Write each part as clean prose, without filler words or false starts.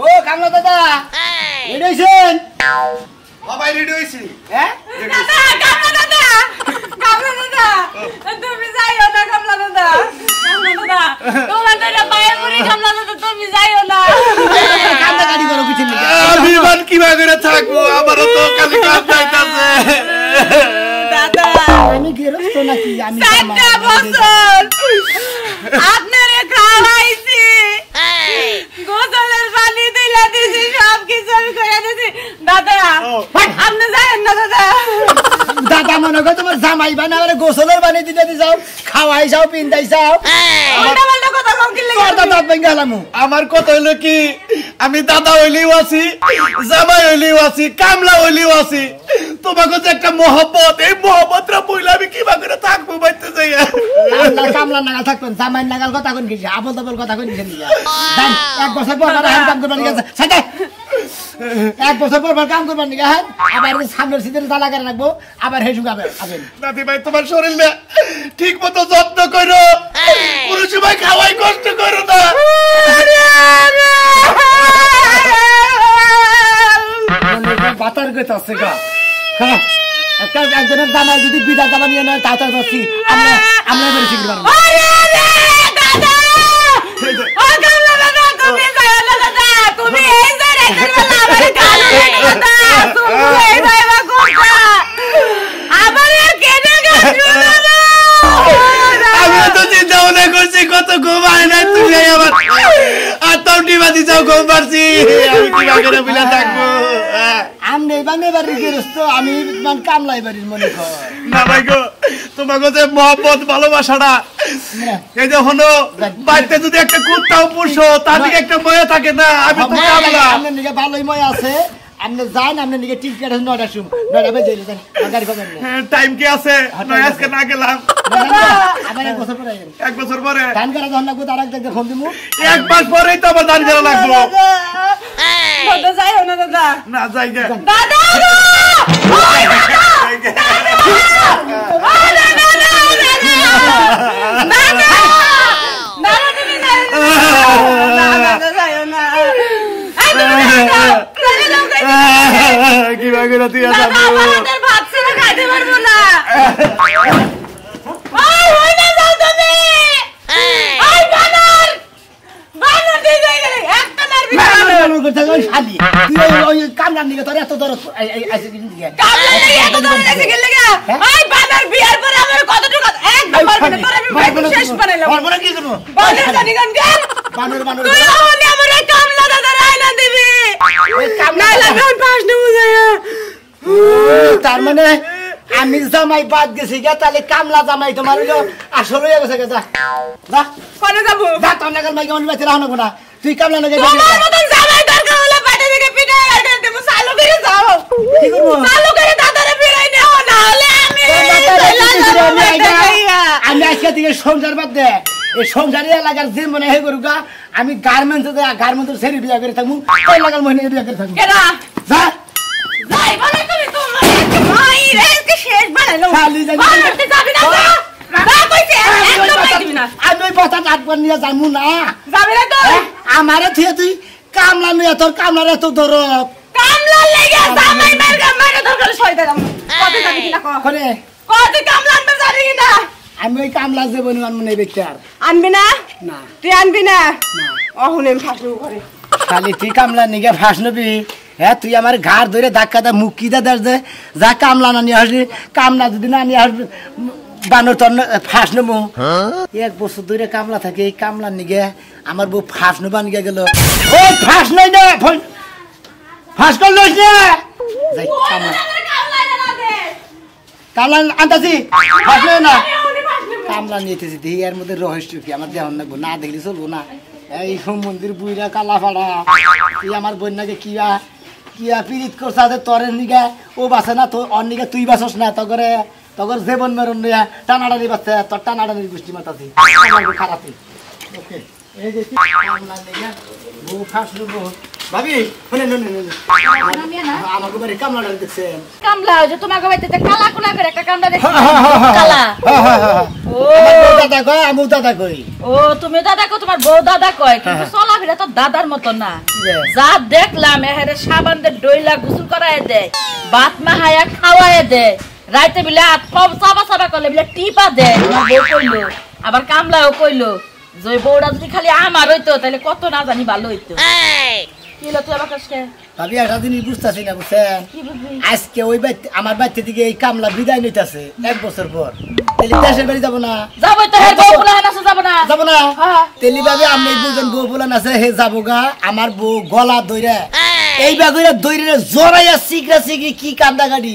ও কামলা দাদা রেডি হইছেন? বাবাই রেডি হইছি। হ্যাঁ দাদা কামলা দাদা তুমি যাইও না কামলা দাদা তোমার তো পায়ে পড়ে কামলা দাদা তুমি যাইও না কামলা গাড়ি করো পিছন দিকে আমি মান কিভাবে করে থাকবো, আমারও তো খালি কাম যাইতাছে। দাদা আমি গেরস্ত নাকি? আমি 7টা বছর আপনারে খাওয়াইছি, গোসলের পানি দিলা দিছি, সব কিছু আমি করে দিছি। দাদা আপনি যাইেন না দাদা। দাদা মনে করো তোমার জামাই বানাবে গোসলের বানিয়ে দিতে যাও, খাওয়াই যাও, পিন্দাই যাও। উল্টা পাল্টা কথা কম কি লাগে? দাদা ভেঙে গেলাম। আমার কথা হইলো কি, আমি দাদা হইলেও আছি, জামাই হইলেও আছি, কামলা হইলেও আছি। তোমাকে যে একটা মহব্বত, এই মহব্বতটা বইলে আমি কিভাবে করে থাকবো বাইতে যাই। কামলা নাগাল থাকবেন, জামাই নাগাল কথা কোন গেছি, আবল তাবল কথা কোন গেছেন? 1 বছর পর কাম করবার গেছে, সাথে 1 বছর পর কাম করবার নিয়ে হ্যাঁ, আবার সামনের সিজনে জ্বালা করে রাখবো, আবার হেসু গাবেন। দাদি ভাই তোমার শরীরে ঠিক মতো যত্ন করো, কোনো সময় খাওয়াই কষ্ট করো না। বাতার গেছে আছে গা। হ্যাঁ একজনের জামাই যদি বিদায় জামা নিয়ে নেয় তাড়াতাড়ি যাচ্ছি, আমরা বেশি পারবো। তুমি এই যে রেখে গেলা আমার গালে দাদা, তুমি এই যাইবা কোথা? আবার আর কেটে গেছো দাদা। আমি তো চিন্তা ভাবনা করছি, কত ঘুম হয় না, তুমি আবার আর তমটি বাদি যাও, ঘুম পারছি, আমি কিভাবে করে বিলা থাকবো। আমি এবার বাড়ির গেরস্ত, আমি কামলাই বাড়ির মনে কর না ভাই গো, তোমাকে যে মহব্বত ভালোবাসাটা, এই যে হলো বাড়িতে যদি একটা কুত্তাও পুষো, তার দিকে একটা ময়া থাকে না। আমি তো কামলা, আপনার দিকে ভালোই ময় আছে, আপনি যান, আপনার দিকে টিকিট আছে 9টার সময়, 9টা বেজে যান, গাড়ি পাবেন না। টাইম কি আছে? নয় আজকে না গেলাম, আবার 1 বছর পরে আইবেন। 1 বছর পরে ধান কাটা যখন লাগবো তার একদিন ফোন দিব। 1 মাস পরেই তো আবার ধান করা লাগবো। দাদা যাইও না দাদা। না যাই গে দাদা কিভাবে করে তুই ভাত ছেড়ে খাইতে পারবো না। কামলার নিকে তোর এত দরদ শেষ বানাইলাম। কি করবো? তার মানে আমি জামাই বাদ গেছি গা, তাহলে কামলা জামাই তোমার হইলো আসল হয়ে গেছে গা। যা কোনে যাবো? যা তোর নাগাল মাইকে অন্য বাচ্চা রাখো না, তুই কামলা নাগাল তোমার মতন জামাই দরকার হলে পাটে থেকে পিঠে আইতে দেবো, চালু করে যাও। কি করবো? চালু করে দাদারে ফিরাই নেও, না হলে আমি আজকে থেকে সংসার বাদ দে, এই সংসারে এলাকার যে মনে হয় করুক, আমি গার্মেন্টস ছেড়ে বিয়া করে থাকবো, ওই এলাকার মহিলা বিয়া করে থাকবো। কেডা যা যাই বলে তুমি তোমার ভাই রে শেষ বানাইলো। খালি জানি করতে যাবি না যা। না কইছে একদম যাবি না। আমি ওই কথা কাটবার নিয়ে যাবো না। যাবি না তো? আমারে থিয়ে তুই কামলা নিয়ে তোর কামলার এত দরদ। কামলা লাগা জামাই মাইরে দরকার শয়তা দাম। কত যাবি কিনা কো? করে কত কামলা আনবে যাবি কিনা? আমি ওই কামলা জীবন আনবো না বেকার। আনবি না? না তুই আনবি না? অহুনে ফাঁসু করে। খালি তুই কামলা নিগে ফাঁস নবি। হ্যাঁ তুই আমার ঘাড় ধরে ধাক্কা দা মুখ কি দেশ দে, যা কামলা না নিয়ে আসবি, কামলা যদি না নিয়ে আসবি বানর তোর ফাঁস নেবো। 1 বছর ধরে কামলা থাকে, এই কামলা নিগে আমার বউ ফাঁস নেবা নিগে গেল। ও ফাঁস নই না, ফাঁস করল কামলা আনতাছি, ফাঁস নয় না, কামলা নিতেছি। দেখি এর মধ্যে রহস্য কি আমার দেহ লাগবো, না দেখলে চলবো না। এই মন্দির বুইরা কালা ফাড়া, তুই আমার বন্যাকে কিয়া কিয়া পীড়িত করছে তোরের নিগা ও বাসে না, তো অর নিগা তুই বাসস না, তগর জীবন মেরন নিয়া টানাটানি বাচ্চা, তোর টানাটানির গোষ্ঠী মাতাছি খারাপ। ওকে এই যে বউ ফাঁস নেবো ভাবি, আমাকে বাড়ি কামলা দেখছেন? কামলা যে তোমাকে বাইতে কালা কোলা করে একটা কামলা দেখছি। কালা ও আমার বউ দাদা কয় আমি দাদা কই ও তুমি দাদা কো তোমার বউ দাদা কয় কিন্তু চলাফেরা তো দাদার মতো না যা দেখলাম এহারে সাবান দিয়ে ডইলা গোসল করায় দেয় ভাত মাহায়া খাওয়ায় দেয় রাইতে বিলে হাত পাও চাবা চাবা করলে বিলে টিপা দেয় আমার বউ কইলো আবার কামলাও কইলো যে বউটা যদি খালি আমার হইতো তাহলে কত না জানি ভালো হইতো কি হলো তুই আমার কাছে ভাবি একটা জিনিস বুঝতেছি না বুঝছেন কি বুঝবি আজকে ওই আমার বাচ্চা দিকে এই কামলা বিদায় নিতেছে 1 বছর পর তাহলে দেশের বাড়ি যাবো না যাবো তো হের বউ ফুলা না যাবো না যাবো না হ্যাঁ তেলি ভাবি আমি দুজন বউ ফুলান আছে হে যাবো গা আমার বউ গলা দইরা এই বাগুরা দইরে জোরাইয়া সিগরা সিগরি কি কান্দা গাড়ি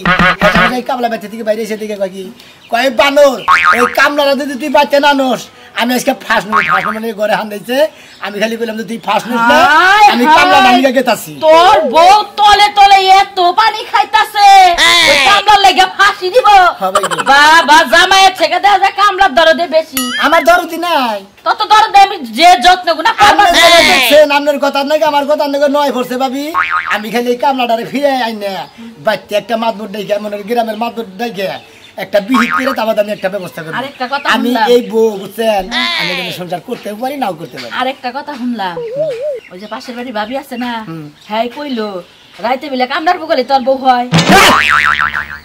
এই কামলা বাচ্চা থেকে বাইরে এসে দিকে কয় কি কয় বানর ওই কামলারা যদি তুই বাচ্চা না নস আমি আজকে ফাঁস মানে ঘরে হান দিয়েছে আমি খালি বললাম তুই ফাঁস নিস না আমি কামলা নামিয়ে গেতাছি তোর বউ তলে তলে এত পানি খাইতাছে ওই কামলার লেগে ফাঁসি দিব বাবা জামাইয়ের থেকে দেখা যায় কামলার দরদে বেশি আমার দরদি নাই তত দরদে আমি যে যত্ন গুনা করবো আপনার কথা নাকি আমার কথা নাকি নয় পড়ছে ভাবি আমি খালি এই কামলাটারে ফিরে আই না বাচ্চা একটা মাতবর দেখে মনে গ্রামের মাতবর দেখে একটা বিহিত করে তারপর আমি একটা ব্যবস্থা করব আরেকটা কথা আমি শুনলাম। এই বউ বুঝছেন আমি কিন্তু সংসার করতে পারি নাও করতে পারি আরেকটা কথা শুনলাম ওই যে পাশের বাড়ি ভাবি আছে না হ্যাঁ কইলো রাইতে বিলে কামলার বগলে তোর বউ হয়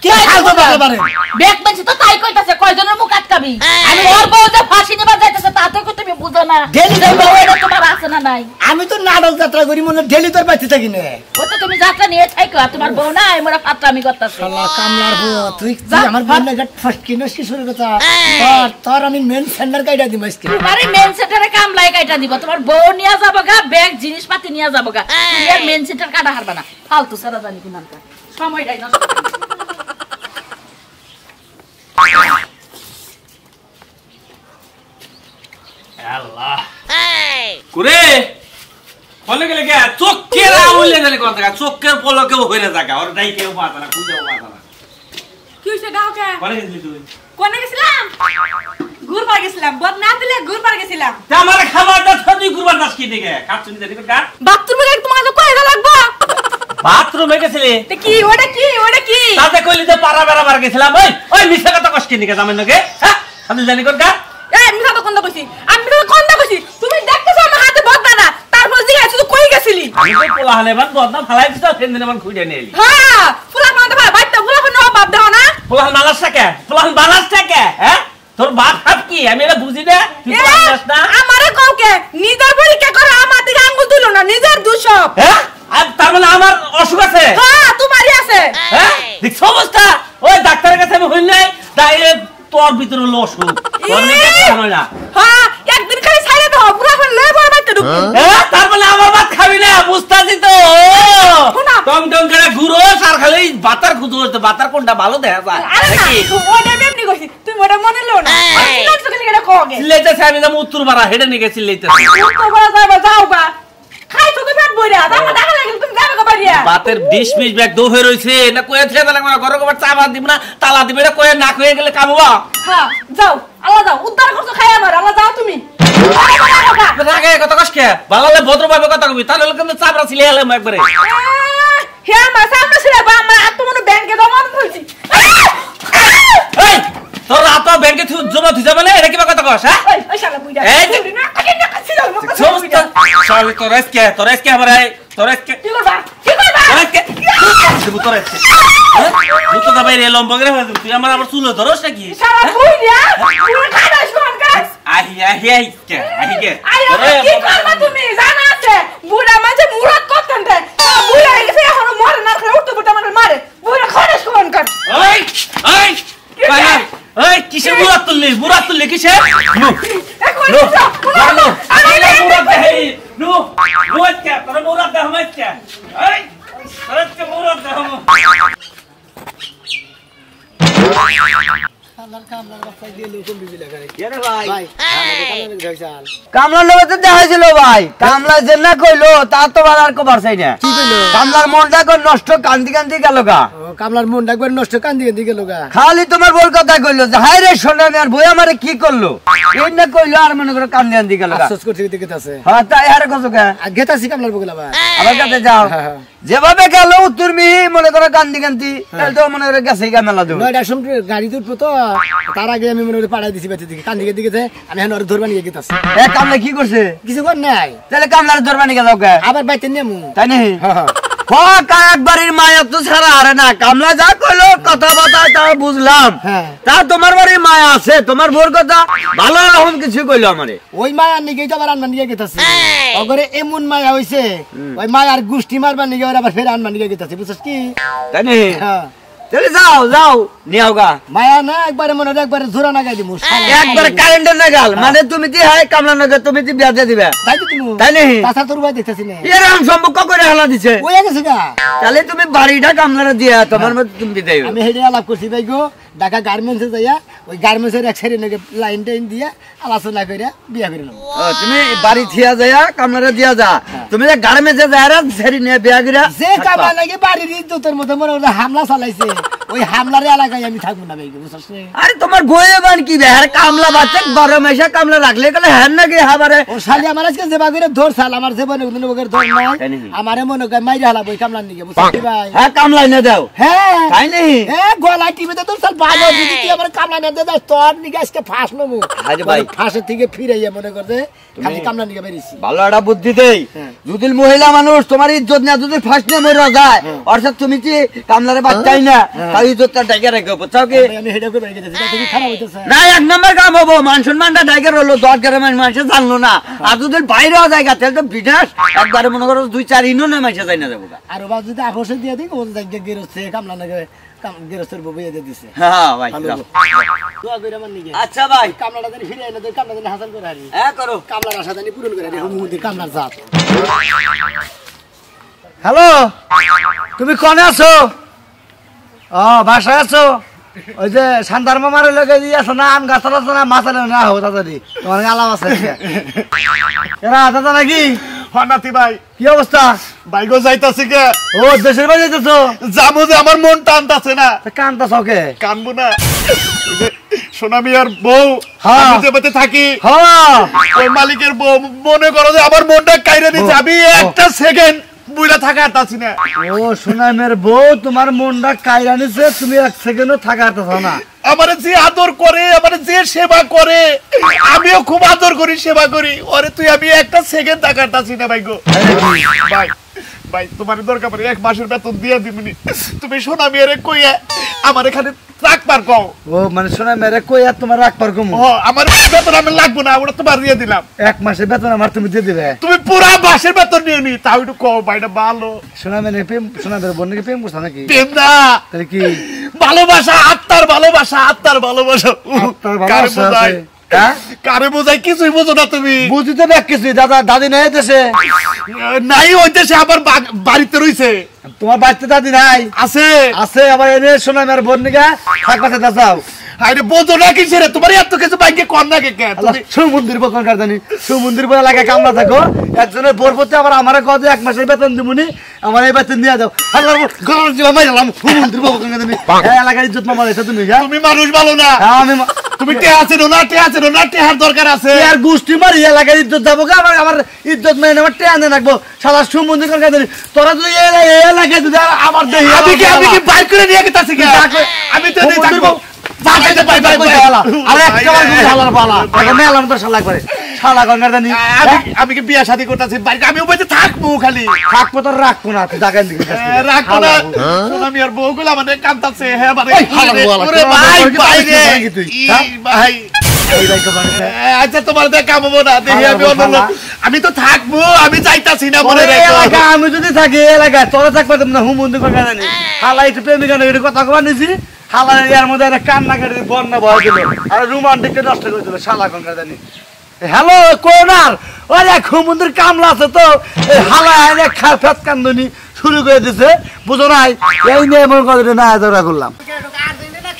কি খালতো বলতে পারে বেক বেঁচে তো তাই কইতাছে কয়জনের মুখ আটকাবি আমি ওর বউ যে ফাঁসি নিবা যাইতেছে তাতে কো তুমি বুঝো না ডেলি যে বউ এটা তোমার আছে না নাই আমি তো নাটক যাত্রা করি মনে ডেলি তোর বাচ্চা থাকি না ও তো তুমি যাত্রা নিয়ে থাইকো আর তোমার বউ নাই মোরা ফাত্রামি করতাছে শালা কামলার বউ তুই আমার বোন গাট ফসকি নসকি শুরু কথা তোর আমি মেন সেন্টার কাইটা দিম আজকে তোমারে মেন সেন্টারে কামলাই কাইটা দিব তোমার বউ নিয়া যাবো গা ব্যাগ জিনিসপাতি নিয়া যাবো গা তুমি আর মেন সেন্টার কাটা হারবা না ফালতু সারা জানি কি নামটা সময়টাই নষ্ট আল্লাহ কুরে বলে গেলে কে চোখের আউলে গেলে কোন জায়গা চোখের পলকেও হইরে জায়গা ওর দাই কেউ পাতা না খুঁজেও পাতা না কি হইছে গাওকে বলে গেছিলি তুই কোনে গেছিলাম ঘুরবার গেছিলাম বদ না দিলে ঘুরবার গেছিলাম তা আমার খাবারটা তুই কুরবান দাস কি দিকে খাচ্ছ নি দেখি কার বাথরুমে গিয়ে তোমার কাছে কয়টা লাগবে বাথরুমে গেছিলি তে কি ওটা কি তাতে কইলি তো পাড়া বেড়াবার গেছিলাম ওই মিছা কথা কষ্ট নিকে জামেন নকে হ্যাঁ আমি জানি কোন কার এই মিছা তো কোনটা কইছি আমি তো কোনটা কইছি তুমি দেখতেছো আমার হাতে বদনা না তারপর জিজ্ঞাসা তুই কই গেছিলি আমি তো পোলা হালে বাদ বদনা ফালাই দিছ সেন দিন আমার খুঁজে নিয়ে এলি হ্যাঁ ফুলা মানতে ভাই বাইতে ফুলা ফোন বাপ দাও না পোলা বানাস টাকা পোলা বানাস টাকা হ্যাঁ তোর বাপ হাত কি আমি এটা বুঝি না তুই তো জানিস না আমারে কওকে নিজের পরীক্ষা করে আমার দিকে আঙ্গুল তুলো না নিজের দুশব হ্যাঁ আর তার মানে আমার অসুখ আছে হ্যাঁ তোমারই আছে হ্যাঁ দেখছ অবস্থা ওই ডাক্তারের কাছে আমি হইল নাই ডাইরেক্ট তোর ভিতরে হলো অসুখ তোর মেয়ে কেন না হ্যাঁ একদিন খালি ছাইরে দাও পুরো ফোন লয়ে বড় বাইতে ঢুক হ্যাঁ তার মানে আমার ভাত খাবি না বুঝতাছি তো শোনা। টং টং করে ঘুরো আর খালি বাতার খুঁজো হচ্ছে বাতার কোনটা ভালো দেখা যায় আরে না নাকি? ওটা এমনি কইছি তুমি ওটা মনে লও না আমি লাগছে খালি এটা কওগে চিল্লাইতেছে আমি যাবো উত্তর পাড়া হেঁটে নিয়ে গেছি চিল্লাইতেছে তো বড় যাইবা যাও গা খাই তো পেট বইরা দাও টাকা লাগে তুমি যাবে গো বাড়িয়া বাতের 20 ব্যাগ দো হয়ে রইছে না কয়ে থেকে লাগবে না ঘরে কবার চা ভাত দিব না তালা দিবে না কয়ে না কয়ে গেলে কামবা হ্যাঁ যাও আল্লাহ যাও উদ্ধার করছো খাই আমার আল্লাহ যাও তুমি রাগে কত কষ্ট ভালো ভদ্রভাবে কথা কবি তাহলে কিন্তু চাপড়া ছিলে এলাম একবারে হে আমার সামনে ছিল বা আমার আত্মমনে ব্যাংকে জমা দিয়েছি এই তোর রাত ব্যাংকে জমা থুই যাবে না এটা কিবা কথা কস হ্যাঁ ওই ওই শালা বুইড়া এই যে- বুইড়া না কাকে না কাছিল সমস্ত শালি তোর এসকে আমার কি করবা দুটো দাবাই রে লম্বা করে হয়ে তুই আমার আবার চুলো ধরস নাকি শালা বুইড়া পুরো খাইদাস কোন কাজ আহি কে আরে কি করবা তুমি জানা আছে বুড়া মাঝে মুরাদ করতেন দে বুড়া গেছে এখন মরে না খেলে উঠতে উঠতে আমাকে মারে বুড়া খাইদাস কোন কাজ ওই কিসে মুরাদ তুললি কিসে এখন নো যাও নো আরে মুরাদ দে নো মুরাদ কে তোর মুরাদ দে হামাই কে এই তোর কে মুরাদ দে হাম কামলার লোক তো দেখাইছিল ভাই কামলা যে না কইলো তা তো আর কবার চাই না কি কইলো কামলার মনটা নষ্ট কান্দি কান্দি গেল গা কামলার মনটা একবার নষ্ট কান্দি কান্দি গেল গা খালি তোমার বল কথা কইলো যে হাই রে সোনা আর বই আমারে কি করলো এই না কইলো আর মনে করো কান্দি কান্দি গেল গা আফসোস করতে দেখতে আছে হ্যাঁ তাই আর কত কা গেতাছি কামলার বগলা বা আবার কাছে যাও যেভাবে গেল উত্তর মিহি মনে করো কান্দি কান্দি তাহলে তো মনে করো গেছে গা মেলা দূর নয়টার সময় গাড়ি উঠবো তো তার আগে আমি মনে করে পাড়াই দিছি বেঁচে দিকে কান দিকে দিকে আমি এখন ওর ধরবা নিয়ে গেতাছি এ কামলা কি করছে কিছু কর নাই তাহলে কামলার ধরবানি গেল ওকে আবার বাইতে নেমু তাই নাকি একবারের মায়া তো ছাড়া আরে না কামলা যা কইলো কথা বাতা তা বুঝলাম তা তোমার বাড়ির মায়া আছে তোমার বোর কথা ভালো রকম কিছু কইলো আমারে ওই মায়ার নিকে তো আবার আনবা নিয়ে গেতাছি অগরে এমন মায়া হইছে ওই মায়ার গুষ্টি মারবা নিকে ওরা আবার ফের আনবা নিয়ে গেতাছি বুঝছস কি তাই নাকি হ্যাঁ তাহলে যাও যাও নিয়াও গা মায়া না একবারে মনে হয় একবারে জোড়া না গাই দিমু একবারে কারেন্টের নাগাল মানে তুমি কি হয় কামলা নাগাল তুমি কি বিয়া দিয়ে দিবে তাই তো তুমি তাই নাকি তাছা তোর ভাই দেখতেছি না এরকম সম্পর্ক করে হালা দিছে ওই গেছে গা তাহলে তুমি বাড়িটা কামলারে দিয়া তোমার মধ্যে তুমি দিতেই আমি হেডে আলাপ করছি ভাই গো ঢাকা গার্মেন্টসে যাইয়া ওই গার্মেন্টসের এক সাইডে নাকি লাইন টাইন দিয়া আলোচনা করে বিয়া করে নেবো তুমি বাড়ি থিয়া যাইয়া কামলারে দিয়া যা তুমি যে গার্মেন্টসে যাইরা ছেড়ে নিয়ে বিয়া করে যে কামলা নাকি বাড়ির ইজ্জতের মধ্যে মনে হয় হামলা চালাইছে ওই হামলার এলাকায় আমি থাকবো না ভাই বুঝছস না আরে তোমার বইয়ে বান কি বে আর কামলা বাচ্চা গরম এসে কামলা রাখলে গেলে হ্যাঁ নাকি হাবারে ও শালি আমার আজকে যেবা করে ধরছাল আমার জীবনে কোনো বগের ধর নাই আমারে মনে করে মাইরা হালাবো ওই কামলার নিকে বুঝছস কি ভাই হ্যাঁ কামলা এনে দাও হ্যাঁ তাই নাকি গলা টিভিতে তো সব ভালো যদি তুই আমার কামলা না দে দাও তোর নিকে আজকে ফাঁস নেবো আরে ভাই ফাঁসের থেকে ফিরে মনে করতে খালি কামলা নিকে বেরিয়েছি ভালো একটা বুদ্ধি দেই যদি মহিলা মানুষ তোমার ইজ্জত না যদি ফাঁস নিয়ে মরে যায় অর্থাৎ তুমি কি কামলারে বাচ্চাই না তার ইজ্জতটা ডাইকে রাখো বুঝছো কি আমি হেডে করে বেরিয়ে গেছি তুমি খারাপ হইতেছে না এক নম্বর কাম হবো মান সম্মানটা ডাইকে রইলো 10 গ্রামের মানুষ জানলো না আর যদি বাইরেও জায়গা তাহলে তো বিনাশ একবারে মনে করো 2-4 ইউনিয়নের মানুষ যাই না যাবো আর ওবা যদি আপোষে দিয়ে দিই কোন জায়গায় গেরোচ্ছে কামলা নাকি গেরোস্তের বউ বিয়ে দিয়ে দিছে হ্যাঁ ভাই দোয়া করে আমার নিকে আচ্ছা ভাই কামলাটা জানি ফিরে এনে কামলা জানি হাসান করে হারি হ্যাঁ করো কামলার আশা জানি পূরণ করে হারি হুমুদের কামলার জাত হ্যালো তুমি কোনে আছো ও বাসায় আছো ওই যে শান্তার মামার লগে দিয়ে আছো না আম গাছ আছো না মাছ আলো না হো তাড়াতাড়ি তোমার আলাপ আছে এরা দাদা নাকি হনাতি ভাই কি অবস্থা বাইগো যাইতাছি কে ও দেশের বাড়ি যাইতেছো যাবো যে আমার মন টানতাছে না কানটা সকে কানবো না ওই যে সোনামি আর বউ হ্যাঁ। আমি যে বাতে থাকি হ্যাঁ ওই মালিকের বউ মনে করো যে আমার মনটা কাইরে দিচ্ছে আমি একটা সেকেন্ড বুইলা থাকা আতাছি না ও সুনামের বউ তোমার মনটা কাইরা নিছে তুমি এক সেকেন্ডও থাকাতে না আমার যে আদর করে আমার যে সেবা করে আমিও খুব আদর করি সেবা করি ওরে তুই আমি একটা সেকেন্ড তাকাতাছি না ভাই গো ভাই ভাই তোমার দরকার পড়ে 1 মাসের বেতন দিয়ে দিবনি তুমি শোনা মেরে কইয়া আমার এখানে রাখবার কও ও মানে সুনামের কই আর তোমার রাখবার কম ও আমার বেতন আমি লাগবো না ওটা তোমার দিয়ে দিলাম 1 মাসের বেতন আমার তুমি দিয়ে দিবে তুমি পুরা মাসের বেতন নিয়ে নি তাও একটু কও ভাইটা ভালো সুনামের প্রেম সুনামের বোন নাকি প্রেম করছ নাকি প্রেম না তাহলে কি ভালোবাসা আত্মার ভালোবাসা আত্মার ভালোবাসা কারে বোঝাই কারে বোঝাই কিছুই বোঝো না তুমি বুঝিতে দেখ কিছু দাদা দাদি নাই দেশে নাই ওই দেশে আবার বাড়িতে রইছে তোমার বাড়িতে দাদি নাই আছে আছে আবার এনে সুনামের বোন নিকা থাকবাতে দাও আরে বোঝো না কি ছেড়ে তোমার এত কিছু বাইকে কর না কে তুমি সমুদ্রের বকন কারদানি সমুদ্রের বলে লাগে কামলা থাকো একজনের বোর পড়তে আবার আমারে কত 1 মাসের বেতন দিমুনি আমার এই বেতন দিয়ে দাও আল্লাহ গরম জীবন মাইলাম সমুদ্রের বকন কারদানি এই এলাকার ইজ্জত মামা এটা তুমি তুমি মানুষ ভালো না আমি তুমি কে আছে না টেহার দরকার আছে আর গোষ্ঠী মারি এলাকার ইজ্জত যাবো আমার আমার ইজ্জত মেনে আমার টেয়া আনে রাখবো সারা সমুদ্রের কারদানি তোরা যদি এই এলাকায় যদি আমার দেহি আমি কি বাইক করে নিয়ে গেতাছি কে আমি তো নেই থাকবো আমি কি বিয়া শাদী করতেছি আমি থাকবো খালি থাকবো তো রাখবো না রাখবো না আমি আর বউ গুলো আমাদের কান্দাচ্ছে হ্যাঁ ভাই আচ্ছা তোমার কামাবো না দেখি আমি অন্য আমি তো থাকবো আমি যাইতাছি না মনে এলাকা আমি যদি থাকি এলাকায় তোরা থাকবো না হুমন্দি হালাই প্রেমিকা কথা কবার নিছি হালার মধ্যে একটা কান্না কাটি বন্যা ভয় দিল আর রোমান্টিককে নষ্ট করে দিল শালা কঙ্কা জানি হ্যালো কোনার ওই এক হুমন্দির কামলা আছে তো হালা ফেত কান্দনি শুরু করে দিছে বুঝো নাই এই নিয়ে এমন কথা না ধরা করলাম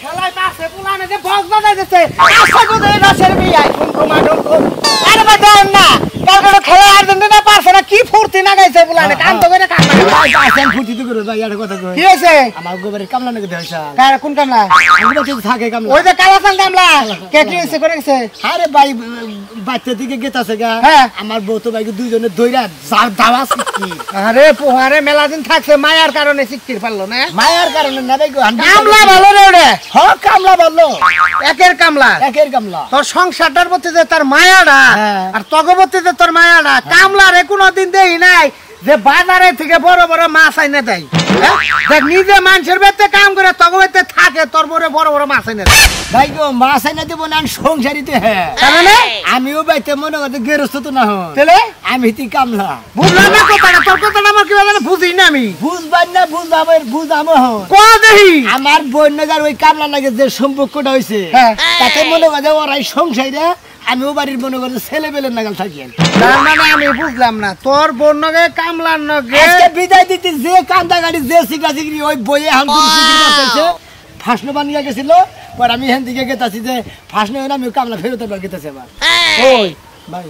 খেলায় পাশে পুলানে যে বক্স বাজাইতেছে আশা করে নাচের বিয়াই ঘুম ঘুমা ঘুম আরে ভাই দেন না কালকে খেলা আর্জেন্টিনা পারছে না কি ফুর্তি না গাইছে বলানে কাম তো করে কাম আসেন ফুটি তো করে ভাই একটা কথা কই কি হইছে আমার গোবরে কামলা নাকি দেয়ছা কার কোন কামলা আমরা তো থাকে কামলা ওই যে কালা চাল কামলা কে কি হইছে করে গেছে আরে ভাই বাচ্চা দিকে গেতাছে গা হ্যাঁ। আমার বউ তো ভাইকে দুইজনে দইরা দাওয়া শিখি আরে পোহারে মেলা দিন থাকছে মায়ার কারণে শিক্ষির পারলো না মায়ার কারণে না ভাই কামলা ভালো রে ওরে হ কামলা বললো একের কামলা একের কামলা তোর সংসারটার প্রতি যে তার মায়াটা হ্যাঁ। আর তগবর্তী যে তোর মায়াটা কামলারে কোনোদিন দেই নাই যে বাজারে থেকে বড় বড় মাছ আইনে দেয় হ্যাঁ? দেখ নিজে মানুষের বেতে কাম করে তগবর্তী থাকে তোর বড় বড় মাছ আইনে দেয় ভাই গো মাছ আইনা দেবো না সংসারিতে হ্যাঁ তার মানে আমিও বাইতে মনে করতে গেরস্ত তো না হন তাহলে আমি তুই কামলা বুঝলাম না কথাটা তোর কথাটা আমার কি বলে বুঝি না আমি বুঝবার না বুঝাবো হন ক দেহি আমার বন্যাগার ওই কামলা লাগে যে সম্পর্কটা হয়েছে হ্যাঁ। তাতে মনে করে ওরাই সংসারে আমিও বাড়ির মনে করতে ছেলে বেলের নাগাল থাকি তার মানে আমি বুঝলাম না তোর বোন নগে কামলার নগে আজকে বিদায় দিতে যে কান্দা গাড়ি যে সিগা সিগরি ওই বইয়ে হাম করতেছে ফাঁসনো বানিয়ে গেছিল পর আমি এখান থেকে গেতাছি যে ফাঁসনো হয়ে আমি কামলা ফেরত গেতেছে আবার ওই ভাই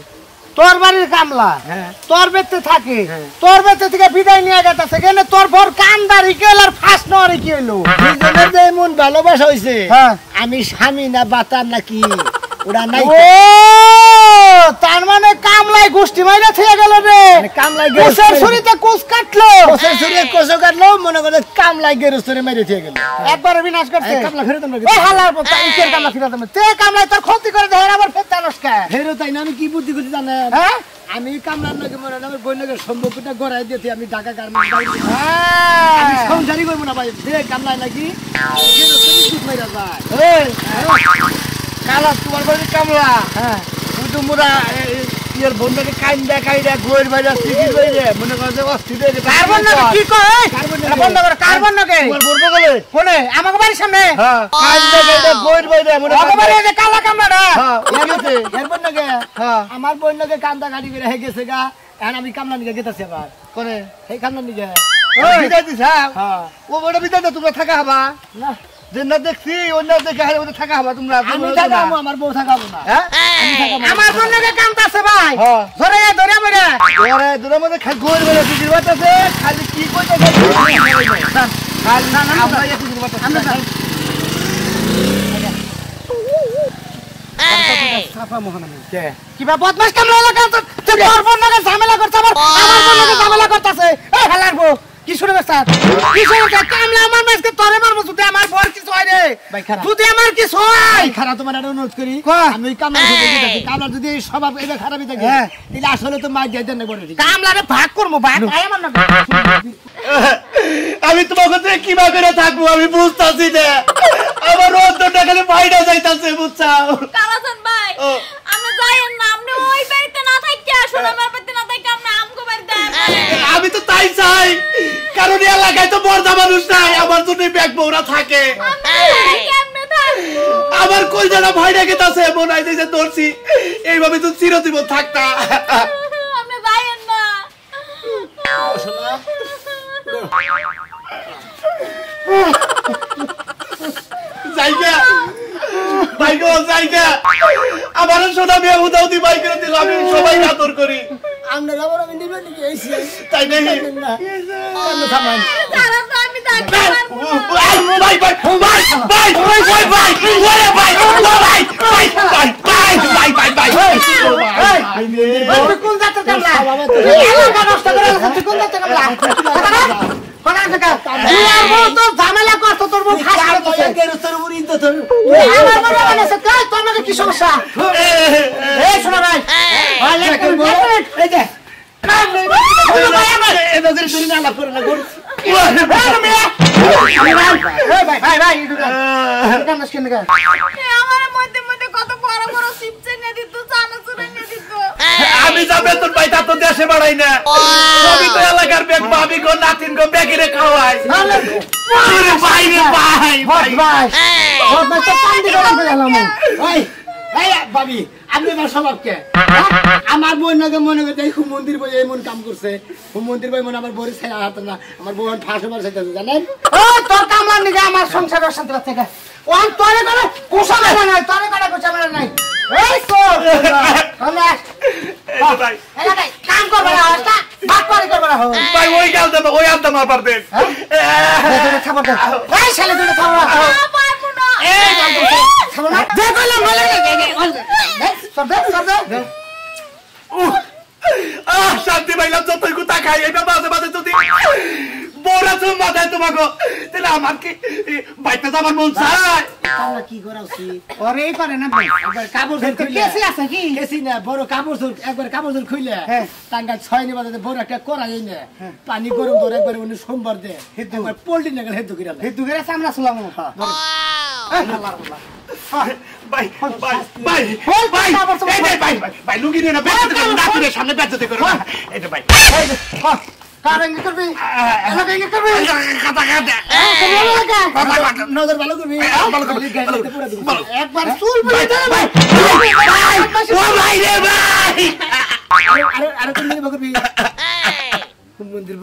তোর বাড়ির কামলা হ্যাঁ। তোর বেতে থাকে হ্যাঁ। তোর বেতে থেকে বিদায় নিয়ে গেছে সেখানে তোর ভর কান্দারি কেল আর ফাঁস নেওয়ারি কি হইলো দুজনের যে এমন ভালোবাসা হয়েছে হ্যাঁ। আমি স্বামী না বাতার নাকি ওরা নাই ও তার মানে কামলাই গোষ্ঠী মাইরা থেকে গেল রে মানে কামলাই কোষের শরীরে কোষ কাটলো কোষের শরীরে কোষ কাটলো মনে করে কামলাই গেরস্তরে মেরে দিয়ে গেল একবারে বিনাশ করছে এই কামলা ফেরত আমরা এই হালার পর তাই কের কামলা ফিরা তুমি তে কামলাই তোর ক্ষতি করে দেয় আবার ফের জানোস কে ফেরত তাই না আমি কি বুদ্ধি করছি জানেন হ্যাঁ আমি কামলার নাকি মনে হয় আমার বইনাকে সম্পর্কটা গড়াই দিয়েছি আমি ঢাকা গার্মেন্টস আমি হ্যাঁ সংসারই করবো না ভাই যে কামলায় নাকি গেরস্তরে সুদ মাইরা যায় এই কালা তোমার বাড়ির কামলা হ্যাঁ তুই তো মোরা ইয়ার বন্ধুকে কাইন্দা কাইদা গোয়ের বাইরে সিগির বাইরে মনে করে যে অস্থির হয়ে গেছে কার্বন না কি কয় কার্বন না বন্ধ করে কার্বন না কে তোমার বলবো বলে কোনে আমাকে বাড়ির সামনে হ্যাঁ কাইন্দা কাইদা গোয়ের বাইরে মনে আমাকে বাড়ি যে কালা কামড়া হ্যাঁ এরপর এরপর নাকি হ্যাঁ আমার বইনাকে কান্দা গাড়ি করে হয়ে গেছে গা এখন আমি কামলা নিয়ে গেতেছি আবার কোনে সেই কামলা নিয়ে ওই বিদায় দিছ হ্যাঁ ও বড় বিদায় দাও তোমরা থাকা হবা না যে না দেখছি অন্য দেখে হারে ওদের থাকা হবা তোমরা আমি থাকাবো আমার বউ থাকাবো না হ্যাঁ আমার বন্ধুকে কামতাছে ভাই হ্যাঁ। ধরে ধরে মরে ওরে দূরের মধ্যে খালি গোয়ের বাইরে সিগির বাতাছে খালি কি কইতে খালি না না আমরা এই সিগির বাতাছে আমরা সাফা মোহনামি কে কিবা বদমাশ কামলা লাগা তো তোর বন্ধুকে ঝামেলা করতে আমার বন্ধুকে ঝামেলা করতেছে এই হালার বউ কি শুনে বেস্তা কি শুনে কামলা আমার মাসকে তোরে মারবো যদি আমার বর কিছু হয় রে ভাই খারাপ যদি আমার কিছু হয় এই খারাপ তোমার একটা অনুরোধ করি কয়। আমি ওই কামলা থেকে গেতেছি কামলা যদি এই স্বভাব এটা খারাপই থাকে হ্যাঁ। তাহলে আসলে তো মার যাইতে না বলে ঠিক কামলারে ভাগ করবো ভাগ আয় আমার না আমি তোমার কাছে কিভাবে করে থাকবো আমি বুঝতেছি না আমার অন্তরটা খালি বাইরে যাইতাছে বুঝছাও কালাচান ভাই ও। আপনি যাইয়েন না আপনি ওই বাড়িতে না থাকি আসুন আমার বাড়িতে না থাকি আপনি আমগো বাড়িতে আইবেন। আমি তো তাই চাই কারণ এই এলাকায় তো বর্দা মানুষ নাই আমার জন্য ব্যাগ বউরা থাকে কেমনে থাকবো? আমার কলজাটা ভাইরা গেতাছে মনে হয় যে ধরছি এইভাবে তো চিরজীবন থাকতা আপনি যাইয়েন না জায়গা ভাইগো জায়গা আমার সোনা মেয়ে উদাউদি ভাই করে দিল আমি সবাই আদর করি আপনারা আবার আমি নিবেন নাকি এইছি তাই নাকি না কেন থামান তারা তো আমি থাকতে পারবো না। ভাই ভাই ভাই ভাই ভাই ভাই ভাই ভাই ভাই ভাই ভাই ভাই তুই কোন জাতের কামলা এই এলাকা নষ্ট করে তুই কোন জাতের কামলা কোন জায়গা তুই আর বউ তো ঝামেলা করছ তোর বউ ফাঁস করতেছে গেরস্তর উপর ইজ্জত হল আমার বড় বানাছে কই তোর নাকি কি সমস্যা এই শোনা ভাই ভাই এক মিনিট এই যে শোনো ভাই আমার এটা করে তুই না লাভ করে না গো ভাই ভাই কাম না কেন আমার মধ্যে মধ্যে কত বড় বড় চিপস এনে দিত চানাচুর এনে দিত আমি যা বেতন পাই তা তো দেশে বাড়াই না সবই তো এলাকার ব্যাগ ভাবি গো নাতিন গো ব্যাগিরে খাওয়াই আরে ভাই রে ভাই ভাই ভাই ভাই তো পান্ডি করে গেলাম ওই এই ভাবি আপনি আমার স্বভাব কে আমার বোন নাকি মনে করতে এই মন্দির বই এমন কাম করছে মন্দির বই মনে আমার বউরে ছেড়ে হাত না আমার বোন ফাঁসে মার চাইতেছে জানেন ও তোর কামলা নিগে আমার সংসারের শান্তি পাচ্ছে না ওন তোরে করে কুসা মেলা নাই তোরে করে কুসা মেলা নাই এই তো এই যে ভাই কাম করবে না বাপ করে করবে না ভাই ওই গাল দেব ওই আনতে মার পারবে খাবার দে এই শালা দুটো খাবার পারবো না এই খাবার না দে কইলাম বলে দে শান্তি পাইলাম যতই কুতা খাই এটা মাঝে মাঝে যদি বড় তো মাথায় তোমাকে তাহলে আমার কি বাইতে যাবার মন চায় আমরা কি করা উচিত ওরে পারে না ভাই একবার কাপড় ধরে খুইলে কেসি আছে কি কেসি না বড় কাপড় ধরে একবার কাপড় ধরে খুইলে টাঙ্গা 6 নিবা বড় একটা কড়াই এনে পানি গরম ধরে একবার উনি সোমবার দে একবার পোল্ট্রি নাগাল হেদু কিরা হেতু করে চামড়া ছুলাম ভাই ভাই ভাই ভাই ভাই ভাই লুঙ্গি নিয়ে না বেঁচে সামনে বেঁচে করো এই যে ভাই কারেঙ্গি করবি এলাকাঙ্গি করবি কথা নজর ভালো করবি একবার চুল ভাই ভাই ও ভাই রে ভাই আরে তুমি করবি মন্দির